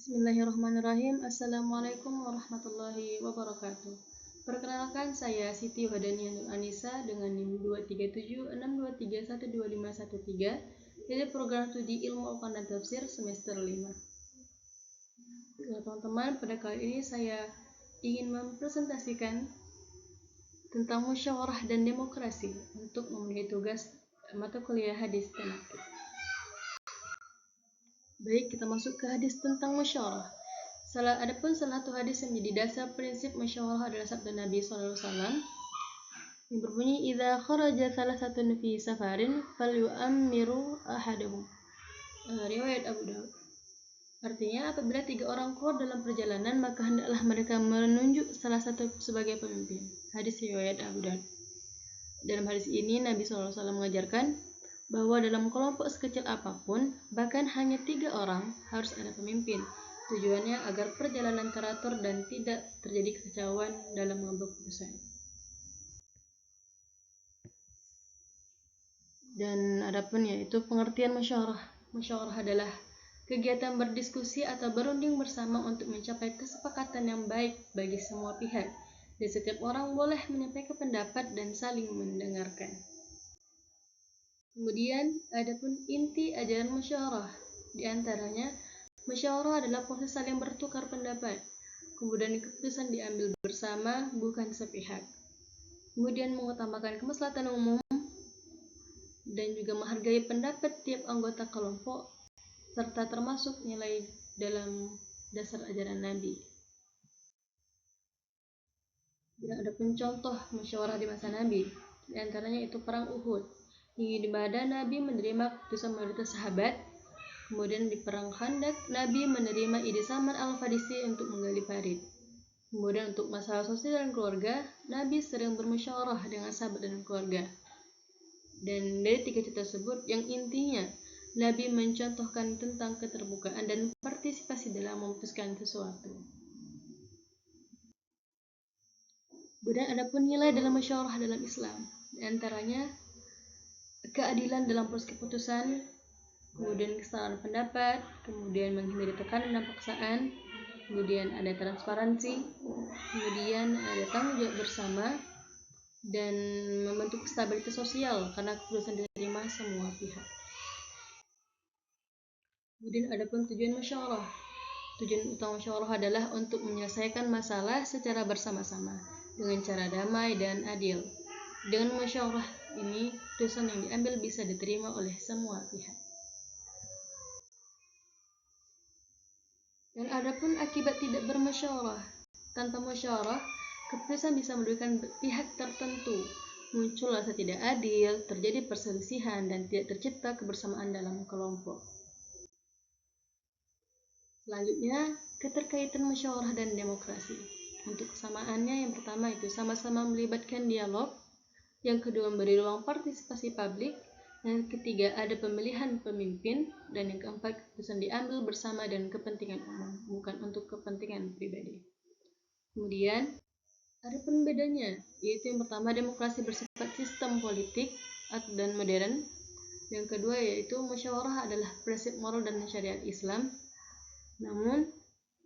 Bismillahirrahmanirrahim. Assalamualaikum warahmatullahi wabarakatuh. Perkenalkan, saya Siti Wadania Nur Anissa dengan NIM 23762312513 dari program studi Ilmu Al-Quran dan Tafsir semester 5. Teman-teman, pada kali ini saya ingin mempresentasikan tentang musyawarah dan demokrasi untuk memenuhi tugas mata kuliah hadis tematik. Baik, kita masuk ke hadis tentang musyawarah. Adapun salah satu hadis yang menjadi dasar prinsip musyawarah adalah sabda Nabi SAW yang berbunyi, "Idza kharaja thalathatun fi safarin falyu'ammiru ahaduhum." Riwayat Abu Daud. Artinya, apabila 3 orang keluar dalam perjalanan, maka hendaklah mereka menunjuk salah satu sebagai pemimpin. Hadis riwayat Abu Daud. Dalam hadis ini, Nabi SAW mengajarkan bahwa dalam kelompok sekecil apapun, bahkan hanya 3 orang, harus ada pemimpin. Tujuannya agar perjalanan teratur dan tidak terjadi kekacauan dalam mengambil keputusan. Dan adapun yaitu pengertian musyawarah. Musyawarah adalah kegiatan berdiskusi atau berunding bersama untuk mencapai kesepakatan yang baik bagi semua pihak. Dan setiap orang boleh menyampaikan pendapat dan saling mendengarkan. Kemudian, adapun inti ajaran musyawarah. Di antaranya, musyawarah adalah proses saling bertukar pendapat. Kemudian keputusan diambil bersama, bukan sepihak. Kemudian mengutamakan kemaslahatan umum dan juga menghargai pendapat tiap anggota kelompok serta termasuk nilai dalam dasar ajaran Nabi. Dan adapun contoh musyawarah di masa Nabi, di antaranya itu perang Uhud. Di mana Nabi menerima keputusan mayoritas sahabat. Kemudian di perang Khandak, Nabi menerima ide Salman Al-Farisi untuk menggali parit. Kemudian untuk masalah sosial dan keluarga, Nabi sering bermusyawarah dengan sahabat dan keluarga. Dan dari 3 cerita tersebut, yang intinya Nabi mencontohkan tentang keterbukaan dan partisipasi dalam memutuskan sesuatu. Kemudian adapun nilai dalam musyawarah dalam Islam, di antaranya keadilan dalam proses keputusan, kemudian kesetaraan pendapat, kemudian menghindari tekanan dan paksaan, kemudian ada transparansi, kemudian ada tanggung jawab bersama, dan membentuk stabilitas sosial karena keputusan diterima semua pihak. Kemudian adapun tujuan musyawarah. Tujuan utama musyawarah adalah untuk menyelesaikan masalah secara bersama-sama dengan cara damai dan adil. Dengan musyawarah ini, keputusan yang diambil bisa diterima oleh semua pihak. Dan adapun akibat tidak bermusyawarah. Tanpa musyawarah, keputusan bisa merugikan pihak tertentu. Muncul rasa tidak adil, terjadi perselisihan, dan tidak tercipta kebersamaan dalam kelompok. Selanjutnya, keterkaitan musyawarah dan demokrasi. Untuk kesamaannya, yang pertama itu sama-sama melibatkan dialog. Yang kedua, memberi ruang partisipasi publik. Yang ketiga, ada pemilihan pemimpin. Dan yang keempat, keputusan diambil bersama dan kepentingan umum, bukan untuk kepentingan pribadi. Kemudian, ada pembedanya, yaitu yang pertama, demokrasi bersifat sistem politik dan modern. Yang kedua, yaitu musyawarah adalah prinsip moral dan syariat Islam. Namun,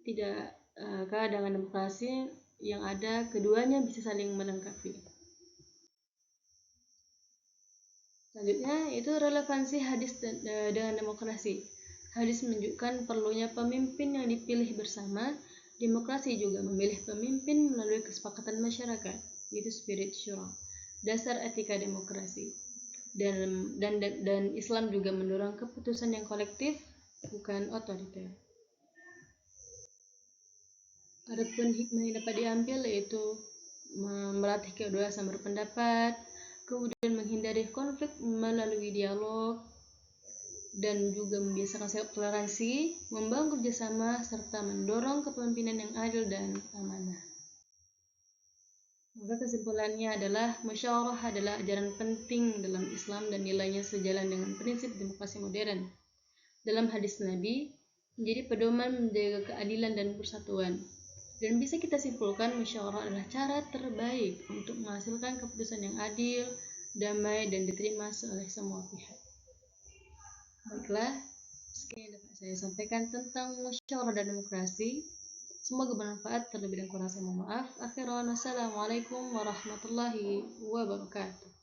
tidak dengan demokrasi yang ada, keduanya bisa saling melengkapi. Selanjutnya, itu relevansi hadis dengan demokrasi. Hadis menunjukkan perlunya pemimpin yang dipilih bersama. Demokrasi juga memilih pemimpin melalui kesepakatan masyarakat, yaitu spirit syura, dasar etika demokrasi. Dan Islam juga mendorong keputusan yang kolektif, bukan otoriter. Adapun hikmah yang dapat diambil yaitu melatih kebebasan berpendapat, kemudian menghindari konflik melalui dialog, dan juga membiasakan sikap toleransi, membangun kerjasama, serta mendorong kepemimpinan yang adil dan amanah. Maka kesimpulannya adalah musyawarah adalah ajaran penting dalam Islam dan nilainya sejalan dengan prinsip demokrasi modern. Dalam hadis Nabi, menjadi pedoman menjaga keadilan dan persatuan. Dan bisa kita simpulkan musyawarah adalah cara terbaik untuk menghasilkan keputusan yang adil, damai, dan diterima oleh semua pihak. Baiklah, sekian yang dapat saya sampaikan tentang musyawarah dan demokrasi. Semoga bermanfaat. Terlebih dan kurang saya mohon maaf. Akhiran, wassalamualaikum warahmatullahi wabarakatuh.